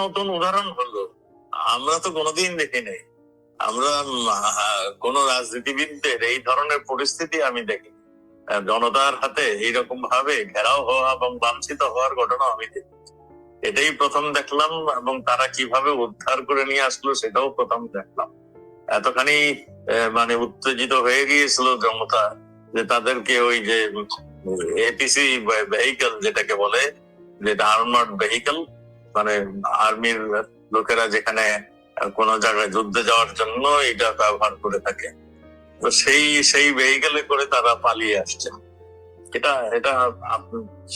নতুন উদাহরণ হলো, আমরা তো কোনোদিন দেখি নাই। আমরা কোন রাজনীতিবিদদের এই ধরনের পরিস্থিতি আমি দেখি, জনতার হাতে এইরকম ভাবে ঘেরাও হওয়া এবং লাঞ্ছিত হওয়ার ঘটনা আমি দেখি। এটাই প্রথম দেখলাম, এবং তারা কিভাবে উদ্ধার করে নিয়ে আসলো সেটাও প্রথম দেখলাম। এতখানি মানে উত্তেজিত হয়ে গিয়েছিল জনতা যে তাদেরকে ওই যে এপিসি ভেহিকল যেটাকে বলে, যেটা আর্মার্ড ভেহিকল, মানে আর্মির লোকেরা যেখানে কোন জায়গায় যুদ্ধে যাওয়ার জন্য এটা ব্যবহার করে থাকে, তো সেই ভেহিকলে করে তারা পালিয়ে আসছে। এটা এটা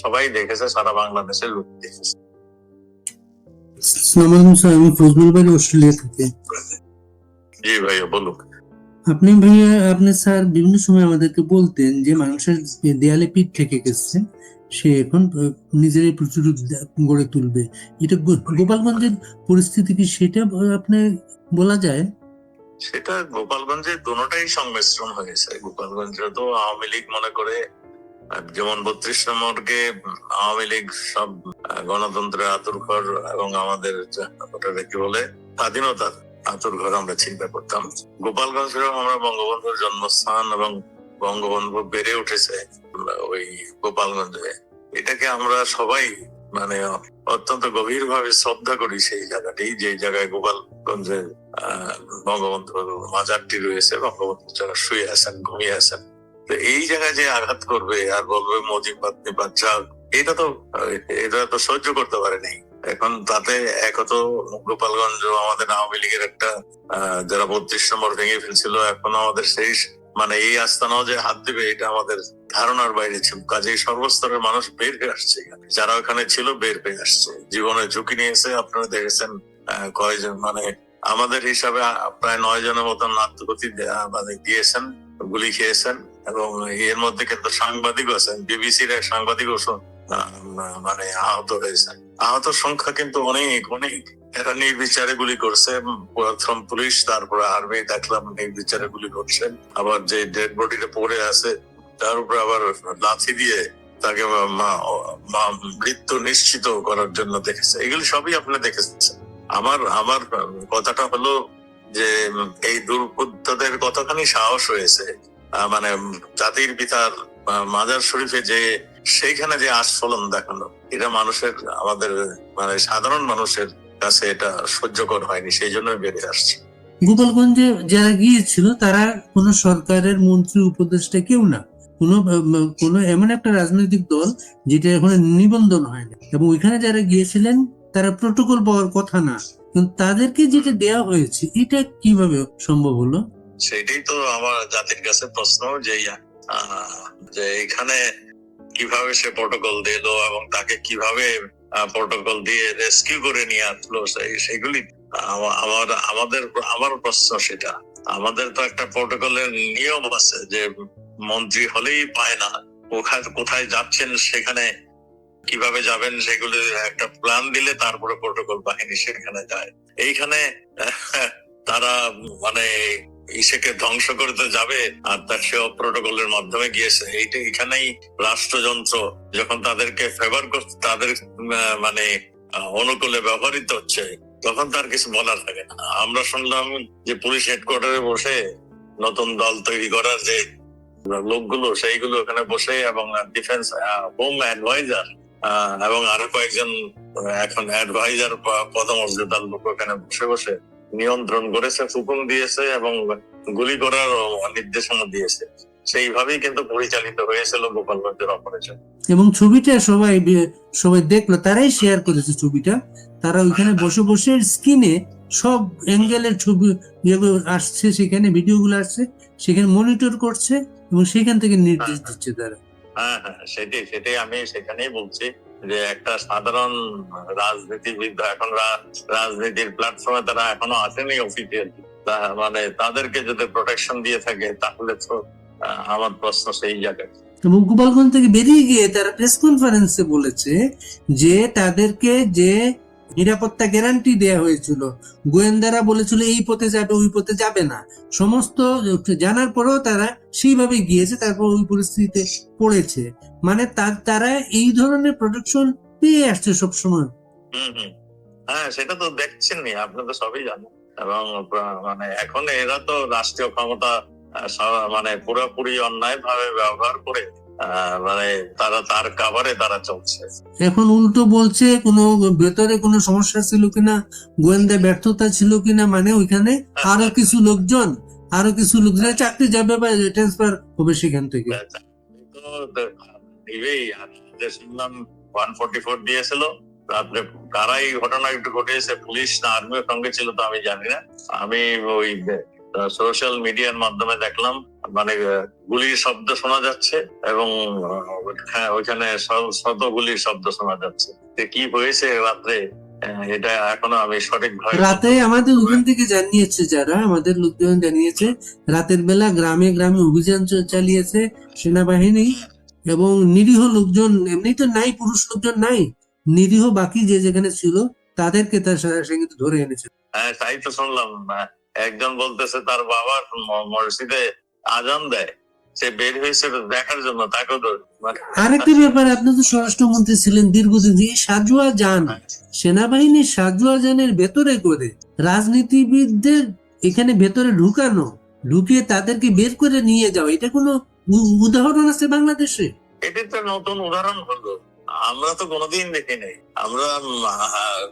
সবাই দেখেছে, সারা বাংলাদেশের লোক দেখেছে। আমি ফজলুল ভাই, অস্ট্রেলিয়া থেকে। জি ভাইয়া বলুন। আপনি স্যার বিভিন্ন সময় আমাদেরকে বলতেন যে মানুষের দেয়ালে পিঠ থেকে গেছে, সে এখন নিজেরই প্রচুর গড়ে তুলবে। এটা গোপালগঞ্জের পরিস্থিতি কি সেটা আপনি বলা যায়? সেটা গোপালগঞ্জে দুটোটাই সংমিশ্রণ হয়েছে। গোপালগঞ্জে তো আওয়ামী লীগ মনে করে, যেমন 32 নম্বরকে আওয়ামী লীগ সব গণতন্ত্রের আতুরঘর এবং আমাদের ওটা কি বলে স্বাধীনতার আতুরঘর আমরা চিন্তা করতাম। গোপালগঞ্জেও আমরা বঙ্গবন্ধুর জন্মস্থান এবং বঙ্গবন্ধু বেড়ে উঠেছে ওই গোপালগঞ্জে, এটাকে আমরা সবাই মানে অত্যন্ত গভীর ভাবে শ্রদ্ধা করি। সেই জায়গাটি, যে জায়গায় গোপালগঞ্জে বঙ্গবন্ধুর মাজারটি রয়েছে, বঙ্গবন্ধু যারা শুয়ে আছেন, ঘুমিয়ে আছেন, তো এই জায়গায় যে আঘাত করবে আর বলবে মুজিবাদ বাচ্চা, এটা তো সহ্য করতে পারেনি। এখন তাতে একত গোপালগঞ্জ আমাদের আওয়ামী লীগের একটা যারা 32 নম্বর ভেঙে ফেলছিল, এখন আমাদের সেই মানে এই আস্তানাও যে হাত দিবে এটা আমাদের ধারণার বাইরে ছিল। কাজেই সর্বস্তরের মানুষ বের হয়ে আসছে, যারা ওখানে ছিল বের হয়ে আসছে, জীবনের ঝুঁকি নিয়েছে। আপনারা দেখেছেন কয়জন, মানে আমাদের হিসাবে প্রায় 9 জনের মতন আত্মঘাতী মানে দিয়েছেন, গুলি খেয়েছেন, এবং এর মধ্যে কিন্তু সাংবাদিক আছেন, বিবিসির এক সাংবাদিকও মানে আহত হয়েছেন। আহত সংখ্যা কিন্তু অনেক অনেক। এরা নির্বিচারে গুলি করছে, প্রথম পুলিশ, তারপরে আর্মি দেখলাম নির্বিচারে গুলি করছে। আবার যে ডেড বডিটা পড়ে আছে তার উপরে আবার লাথি দিয়ে তাকে মৃত্যু নিশ্চিত করার জন্য দেখেছে। এগুলি সবই আপনি দেখেছেন। আমার কথাটা হলো যে এই দুর্বৃত্তদের কতখানি সাহস হয়েছে, মানে জাতির পিতার মাজার শরীফে যে সেইখানে যে আস্ফলন দেখানো, এটা মানুষের, আমাদের মানে সাধারণ মানুষের কাছে এটা সহ্যকর হয়নি, সেই জন্য বেড়ে আসছে। গোপালগঞ্জে যারা গিয়েছিল তারা কোন সরকারের মন্ত্রী উপদেষ্টা কেউ না, কোন এমন একটা রাজনৈতিক দল যেটা এখন নিবন্ধন হয় না, এবং ওইখানে যারা গিয়েছিলেন তারা প্রোটোকল পাওয়ার কথা না, কিন্তু তাদেরকে যেটা দেওয়া হয়েছে এটা কিভাবে সম্ভব হলো? সেটাই তো আমার জাতির কাছে প্রশ্ন, যে এখানে কিভাবে সে প্রোটোকল দিল এবং তাকে কিভাবে প্রোটোকল দিয়ে রেস্কিউ করে নিয়ে আসলো, সেগুলি আমার প্রশ্ন সেটা। আমাদের তো একটা প্রোটোকলের নিয়ম আছে যে মন্ত্রী হলেই পায় না, কোথায় যাচ্ছেন, সেখানে কিভাবে যাবেন, সেগুলি একটা প্ল্যান দিলে তারপরে প্রোটোকল বাহিনী সেখানে যায়। এইখানে তারা মানে ইসেকে ধ্বংস করতে যাবে আর তার সেও প্রোটোকলের মাধ্যমে গিয়েছে। এখানেই রাষ্ট্রযন্ত্র যখন তাদেরকে ফেভার করছে, তাদের মানে অনুকূলে ব্যবহৃত হচ্ছে, তখন তার কিছু বলার থাকে না। আমরা শুনলাম যে পুলিশ হেডকোয়ার্টারে বসে নতুন দল তৈরি করার যে লোকগুলো, সেইগুলো ওখানে বসে, এবং ডিফেন্স হোম অ্যাডভাইজার এবং আরো কয়েকজন এখন অ্যাডভাইজার পদমর্যাদার লোক ওখানে বসে বসে নিয়ন্ত্রণ করেছে, হুকুম দিয়েছে এবং গুলি করার নির্দেশনা দিয়েছে। সেইভাবেই কিন্তু পরিচালিত হয়েছিল গোপালগঞ্জের অপারেশন। এবং ছবিটা সবাই দেখলো, তারাই শেয়ার করেছে ছবিটা। তারা ওইখানে বসে বসে স্ক্রিনে সব অ্যাঙ্গেলের ছবি আসছে, সেখানে ভিডিওগুলো আসছে, সেখানে মনিটর করছে এবং সেখান থেকে নির্দেশ দিচ্ছে তারা। হ্যাঁ, সেটাই আমি সেখানেই বলছি যে একটা সাধারণ রাজনীতিবিদ এখন রাজনীতির প্ল্যাটফর্মে তারা এখনো আসেনি অফিসিয়ালি, মানে তাদেরকে যদি প্রোটেকশন দিয়ে থাকে তাহলে তো আমার প্রশ্ন সেই জায়গায়। এবং গোপালগঞ্জ থেকে বেরিয়ে গিয়ে তারা প্রেস কনফারেন্সে বলেছে যে তাদেরকে যে নিরাপত্তা গ্যারান্টি দেয়া হয়েছিল, গোয়েন্দারা বলেছিল এই পথে যাবে, ওই পথে যাবে না, সমস্ত জানার পরেও তারা সেইভাবে গিয়েছে, তারপর ওই পরিস্থিতিতে পড়েছে। মানে তারা এই ধরনের প্রোটেকশন পেয়ে আসছে সবসময়। হ্যাঁ, সেটা তো দেখছেনই, আপনি তো সবই জানেন। এবং মানে এখন এরা তো রাষ্ট্রীয় ক্ষমতা মানে পুরোপুরি অন্যায় ভাবে ব্যবহার করে মানে তারা তার কাভারে তারা চলছে। এখন উল্টো বলছে কোনো ভেতরে কোনো সমস্যা ছিল কিনা, গোয়েন্দা ব্যর্থতা ছিল কিনা, মানে ওইখানে আরো কিছু লোকজন চাকরি যাবে বা ট্রান্সফার হবে সেখান থেকে। তো দিবেই। আর যে শুনলাম 144 দিয়েছিল রাত্রে, কারা এই ঘটনা একটু ঘটেছে, পুলিশ না আর্মির সঙ্গে ছিল তো আমি জানি না। আমি ওই সোশ্যাল মিডিয়ার মাধ্যমে দেখলাম মানে গুলির শব্দ শোনা যাচ্ছে এবং ওইখানে শত গুলির শব্দ শোনা যাচ্ছে। কি হয়েছে রাত্রে এটা এখনো আমি সঠিক ভাবে রাতে আমাদের ওখান থেকে জানিয়েছে, যারা আমাদের লোকজন জানিয়েছে, রাতের বেলা গ্রামে গ্রামে অভিযান চালিয়েছে সেনাবাহিনী, এবং নিরীহ লোকজন, এমনি তো নাই, পুরুষ লোকজন নাই, নিরীহ বাকি যে যেখানে ছিল তাদেরকে তার সে কিন্তু ধরে এনেছে। হ্যাঁ, তাই তো শুনলাম। একজন বলতেছে তার বাবা মসজিদে আজান দেয়, সে বের হয়েছে দেখার জন্য, তাকেও আরেকটা ব্যাপার, আপনি তো স্বরাষ্ট্রমন্ত্রী ছিলেন দীর্ঘদিন, এই সাজোয়া যান, সেনাবাহিনীর সাজোয়া যানের ভেতরে করে রাজনীতিবিদদের এখানে ভেতরে ঢুকিয়ে তাদেরকে বের করে নিয়ে যাও, এটা কোনো উদাহরণ আছে বাংলাদেশে? এটা তো নতুন উদাহরণ হলো, আমরা তো কোনোদিন দেখি নাই। আমরা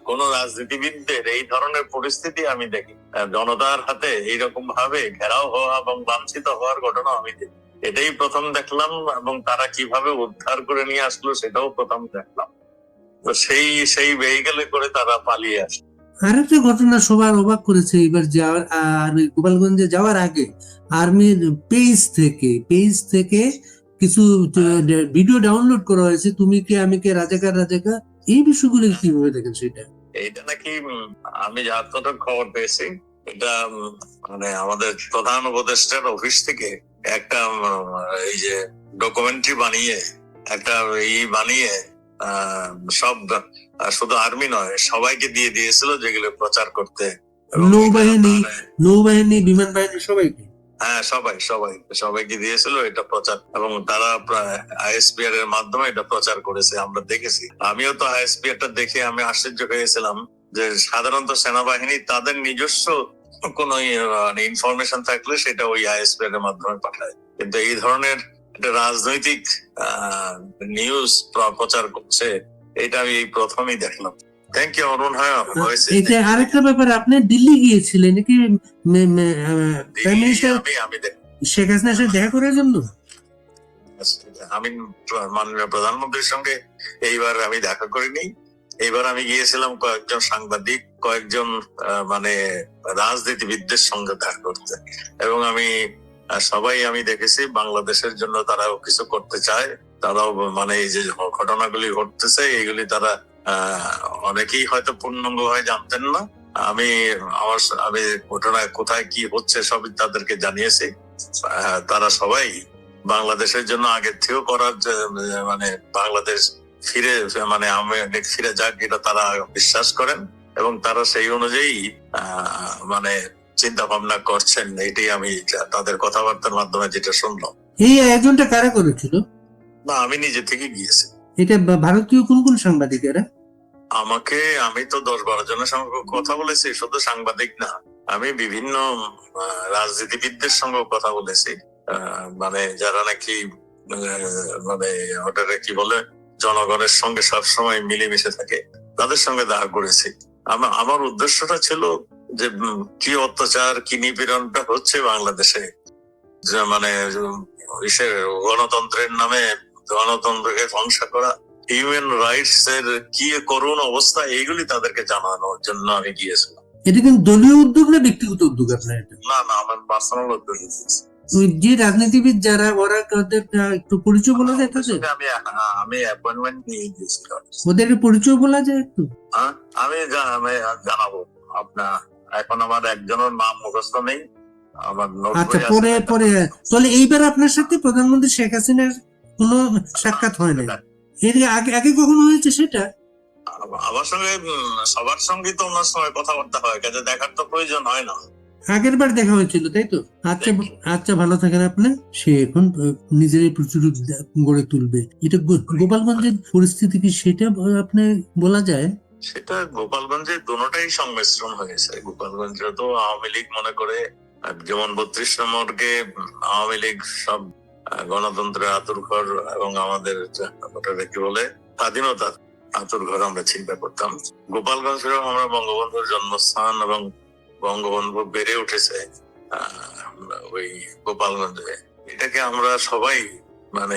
কোন রাজনীতিবিদদের এই ধরনের পরিস্থিতি আমি দেখি, জনতার হাতে এইরকম ভাবে ঘেরাও হওয়া এবং লাঞ্ছিত হওয়ার ঘটনা আমি দেখি, এটাই প্রথম দেখলাম। এবং তারা কিভাবে উদ্ধার করে নিয়ে আসলো সেটাও প্রথম দেখলাম। তো সেই ভেহিকেলে করে তারা পালিয়ে আসে। আরেকটা ঘটনা সবার অবাক করেছে, এবার যাওয়ার গোপালগঞ্জে যাওয়ার আগে আর্মির পেজ থেকে কিছু ভিডিও ডাউনলোড করা হয়েছে, তুমি কে আমি কে রাজাকার, এই বিষয়গুলো কিভাবে দেখেন সেটা? এইটা নাকি আমি যতটা খবর পেয়েছি, এটা মানে আমাদের প্রধান উপদেষ্টার অফিস থেকে একটা এই যে ডকুমেন্টারি বানিয়ে একটা বানিয়ে সব শুধু আর্মি নয় সবাইকে দিয়ে দিয়েছিল, যেগুলো প্রচার করতে, নৌবাহিনী বিমান বাহিনী সবাইকে। হ্যাঁ, সবাইকে দিয়েছিল এটা প্রচার, এবং তারা আইএসপিআর এর মাধ্যমে এটা প্রচার করেছে, আমরা দেখেছি। আমিও তো আইএসপিআর টা দেখে আমি আশ্চর্য হয়েছিলাম যে সাধারণত সেনাবাহিনী তাদের নিজস্ব কোন ইনফরমেশন থাকলে সেটা ওই আইএসপিআর এর মাধ্যমে পাঠায়, কিন্তু এই ধরনের একটা রাজনৈতিক নিউজ প্রচার করছে, এটা আমি এই প্রথমেই দেখলাম। থ্যাংক ইউ অরুণ। হ্যাঁ, এটা আরেকটা ব্যাপার, আপনি দিল্লি গিয়েছিলেন নাকি প্রাইম মিনিস্টার শেখ হাসিনার সাথে দেখা করার জন্য? আমি মাননীয় প্রধানমন্ত্রীর সঙ্গে এইবার আমি দেখা করিনি। এইবার আমি গিয়েছিলাম কয়েকজন সাংবাদিক, কয়েকজন মানে রাজনীতিবিদদের সঙ্গে দেখা করতে, এবং সবাই আমি দেখেছি বাংলাদেশের জন্য তারাও কিছু করতে চায়। তারাও মানে এই যে ঘটনাগুলি ঘটতেছে এইগুলি তারা অনেকেই হয়তো পূর্ণাঙ্গ ভাবে জানতেন না। আমি ঘটনায় কোথায় কি হচ্ছে সবই তাদেরকে জানিয়েছি। তারা সবাই বাংলাদেশের জন্য আগের থেকেও করার মানে বাংলাদেশ ফিরে যাক এটা তারা বিশ্বাস করেন, এবং তারা সেই অনুযায়ী মানে চিন্তা ভাবনা করছেন। এটাই আমি তাদের কথাবার্তার মাধ্যমে যেটা শুনলাম। এই আয়োজনটা কারা করেছিল? না, আমি নিজে থেকে গিয়েছি। এটা ভারতীয় কোন সাংবাদিকেরা? আমি তো 10-12 জনের সঙ্গে কথা বলেছি, শুধু সাংবাদিক না, আমি বিভিন্ন রাজনীতিবিদদের সঙ্গে কথা বলেছি, মানে যারা নাকি মানে ওটারে কি বলে জনগণের সঙ্গে সবসময় মিলেমিশে থাকে, তাদের সঙ্গে দেখা করেছি। আমার উদ্দেশ্যটা ছিল যে কি অত্যাচার, কি নিপীড়নটা হচ্ছে বাংলাদেশে, মানে গণতন্ত্রের নামে গণতন্ত্রকে ধ্বংস করা, হিউম্যান রাইটস এর কি করুণ অবস্থা, এইগুলি তাদেরকে জানানোর জন্য আমি গিয়েছিলাম। এটা কিন্তু দলীয় উদ্যোগ না ব্যক্তিগত উদ্যোগ আপনার? না, আমার পার্সোনাল উদ্যোগ। যে রাজনীতিবিদ যারা, ওরা একটু পরিচয় বলা যায় তাদের? আমি অ্যাপয়েন্টমেন্ট নিয়ে গিয়েছিলাম। ওদের পরিচয় বলা যায় একটু? আমি জানাবো আপনার। এখন আমার একজনের নাম মুখস্থ নেই। আচ্ছা, পরে তাহলে এইবার আপনার সাথে প্রধানমন্ত্রী শেখ হাসিনার কোনো সাক্ষাৎ হয় না? এর আগে কখনো হয়েছে সেটা? আমার সঙ্গে সবার সঙ্গে তো ওনার সঙ্গে কথাবার্তা হয়, কাজে দেখার তো প্রয়োজন হয় না। আগের বার দেখা হয়েছিল তাই তো? আচ্ছা, ভালো থাকেন আপনি। সে এখন নিজেরই প্রচুর গড়ে তুলবে। এটা গোপালগঞ্জের পরিস্থিতি কি সেটা আপনি বলা যায়? সেটা গোপালগঞ্জে দুটোটাই সংমিশ্রণ হয়েছে। গোপালগঞ্জে তো আওয়ামী লীগ মনে করে, যেমন 32 নম্বরকে আওয়ামী লীগ সব গণতন্ত্রের আতুরঘর এবং আমাদের ওটাকে কি বলে স্বাধীনতার আতুরঘর আমরা চিন্তা করতাম। গোপালগঞ্জেও আমরা বঙ্গবন্ধুর জন্মস্থান এবং বঙ্গবন্ধু বেড়ে উঠেছে ওই গোপালগঞ্জে, এটাকে আমরা সবাই মানে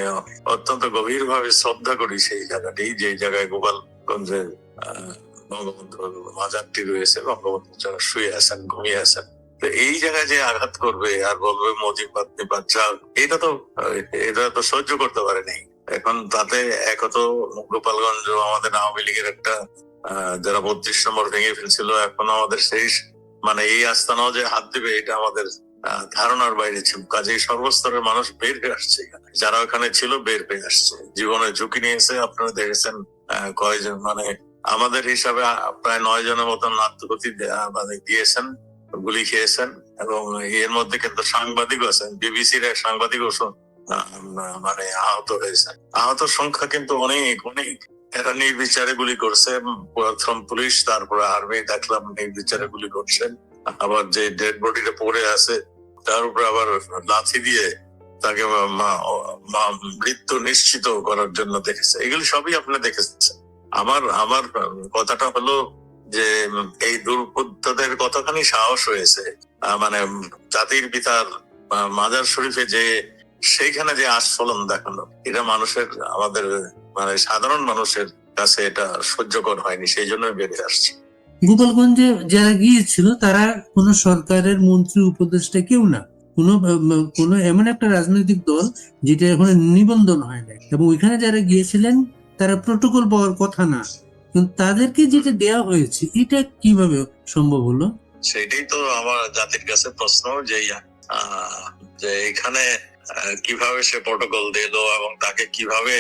অত্যন্ত গভীর ভাবে শ্রদ্ধা করি। সেই জায়গাটি, যে জায়গায় গোপালগঞ্জের বঙ্গবন্ধুর মাজারটি রয়েছে, বঙ্গবন্ধু যারা শুয়ে আছেন, ঘুমিয়ে আছেন, তো এই জায়গায় যে আঘাত করবে আর বলবে মুজিবাদ নির্বাচন, এটা তো সহ্য করতে পারেনি। এখন তাতে একত গোপালগঞ্জ আমাদের আওয়ামী লীগের একটা যারা 32 নম্বর ভেঙে ফেলছিল, এখন আমাদের সেই মানে এই আস্তানাও যে হাত দিবে এটা আমাদের ধারণার বাইরে ছিল। কাজেই সর্বস্তরের মানুষ বের হয়ে আসছে, যারা ওখানে ছিল বের হয়ে আসছে, জীবনের ঝুঁকি নিয়েছে। আপনারা দেখেছেন কয়জন মানে আমাদের হিসাবে প্রায় 9 জনের মতন আত্মঘাতী মানে দিয়েছেন, গুলি খেয়েছেন, এবং এর মধ্যে কিন্তু সাংবাদিকও আছেন, বিবিসির এক সাংবাদিকও মানে আহত হয়েছেন। আহত সংখ্যা কিন্তু অনেক অনেক। এরা নির্বিচারে গুলি করছে, প্রথম পুলিশ, তারপরে আর্মি দেখলাম নির্বিচারে গুলি করছেন। আবার যে ডেড বডিটা পড়ে আছে তার উপরে আবার লাথি দিয়ে তাকে মৃত্যু নিশ্চিত করার জন্য দেখেছে। এগুলি সবই আপনি দেখেছেন। আমার কথাটা হলো যে এই দুর্বৃত্তদের কতখানি সাহস হয়েছে মানে জাতির পিতার মাজার শরীফে যে সেইখানে যে আস্ফলন দেখানো, এটা মানুষের, আমাদের মানে সাধারণ মানুষের কাছে এটা সহ্যকর হয়নি, সেই জন্য বেরিয়ে আসছে। গোপালগঞ্জে যারা গিয়েছিল তারা কোনো সরকারের মন্ত্রী উপদেষ্টা কেউ না, কোনো এমন একটা রাজনৈতিক দল যেটা এখন নিবন্ধন হয় না, এবং ওইখানে যারা গিয়েছিলেন তারা প্রোটোকল পাওয়ার কথা না, কিন্তু তাদেরকে যেটা দেওয়া হয়েছে এটা কিভাবে সম্ভব হলো? সেটাই তো আমার জাতির কাছে প্রশ্ন, যে এখানে কিভাবে সে প্রোটোকল দিল এবং তাকে কিভাবে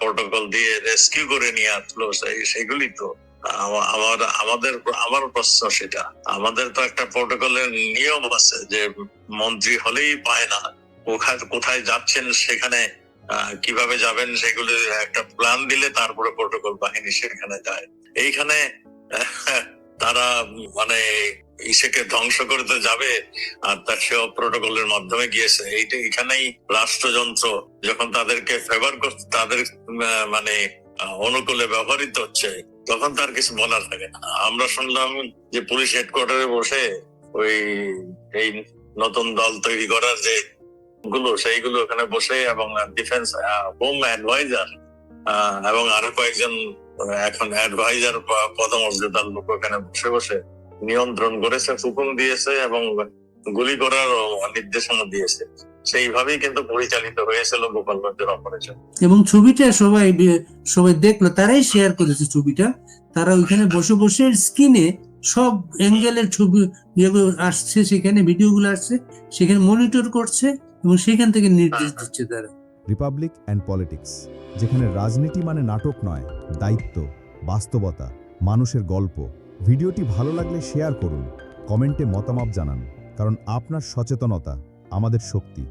প্রোটোকল দিয়ে রেস্কিউ করে নিয়ে আসলো, সেগুলি তো আমার প্রশ্ন। সেটা আমাদের তো একটা প্রোটোকলের নিয়ম আছে যে মন্ত্রী হলেই পায় না, কোথায় যাচ্ছেন সেখানে কিভাবে যাবেন সেগুলো একটা প্ল্যান দিলে তারপরে প্রোটোকল বাহিনী সেখানে যায়। এইখানে তারা মানে ইসেকে ধ্বংস করতে যাবে আর তার সেও প্রোটোকলের মাধ্যমে গিয়েছে। এইটা এখানেই রাষ্ট্রযন্ত্র যখন তাদেরকে ফেভার করছে, তাদের মানে অনুকূলে ব্যবহৃত হচ্ছে, তখন তার কিছু বলার থাকে না। আমরা শুনলাম যে পুলিশ হেডকোয়ার্টারে বসে ওই এই নতুন দল তৈরি করার যে গুলো, সেইগুলো ওখানে বসে, এবং ডিফেন্স হোম অ্যাডভাইজার এবং আরো কয়েকজন এখন অ্যাডভাইজার পদমর্যাদার লোক ওখানে বসে বসে নিয়ন্ত্রণ করেছে, হুকুম দিয়েছে এবং গুলি করার নির্দেশনা দিয়েছে। সেইভাবেই কিন্তু পরিচালিত হয়েছিল গোপালগঞ্জের অপারেশন। এবং ছবিটা সবাই দেখলো, তারাই শেয়ার করেছে ছবিটা। তারা ওইখানে বসে বসে স্ক্রিনে সব অ্যাঙ্গেলের ছবি আসছে, সেখানে ভিডিওগুলো আসছে, সেখানে মনিটর করছে এবং সেখান থেকে নির্দেশ দিচ্ছে তারা। রিপাবলিক অ্যান্ড পলিটিক্স, যেখানে রাজনীতি মানে নাটক নয়, দায়িত্ব, বাস্তবতা, মানুষের গল্প। ভিডিওটি ভালো লাগলে শেয়ার করুন, কমেন্টে মতামত জানান, কারণ আপনার সচেতনতা আমাদের শক্তি।